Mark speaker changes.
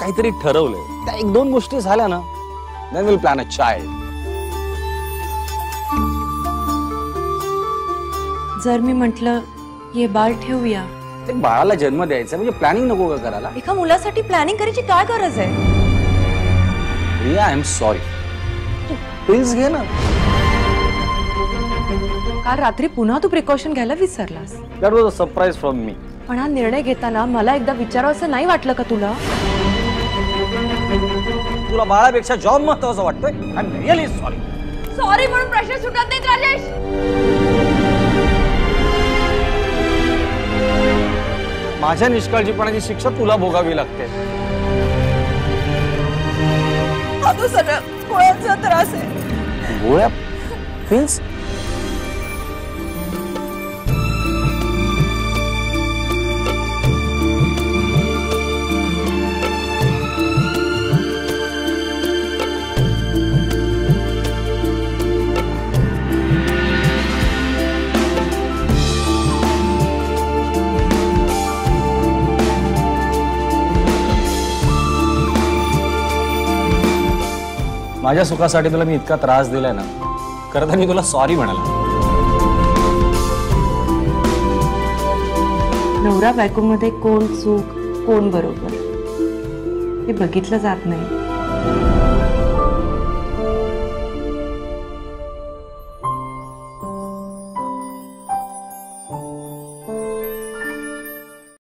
Speaker 1: काहीतरी ठरवलंय, त्या एक दोन गोष्टी झाल्या ना, then we'll plan a child.
Speaker 2: जर मी म्हटलं ये बाळ ठेवूया,
Speaker 1: एक बाळाला जन्म द्यायचा म्हणजे प्लॅनिंग नको का करायला?
Speaker 2: एका मुलासाठी प्लॅनिंग करायची काय गरज आहे?
Speaker 1: Riya, I am sorry. तू पिल्स घे ना.
Speaker 2: काल रात्री पुन्हा तू प्रिकॉशन घ्यायला विसरलास.
Speaker 1: That was a surprise from me.
Speaker 2: पण हा निर्णय घेताना मला एकदा विचारावं असं नाही वाटलं का तुला?
Speaker 1: तुला बाळापेक्षा जॉब महत्वाचा वाटतोय? I am really sorry.
Speaker 2: Sorry म्हणून प्रश्न सुटत नाहीत राजेश.
Speaker 1: माझ्या निष्काळजीपणाची शिक्षा तुला भोगावी लागते.
Speaker 2: तो सगळं गोळ्याचा त्रास आहे.
Speaker 1: गोळ्या? पिल्स? माझ्या सुखासाठी तुला मी इतका त्रास दिलाय ना, खरं तर मी तुला सॉरी म्हणाला.
Speaker 2: नवरा बायकोमध्ये कोण चूक कोण बरोबर हे बघितलं जात नाही.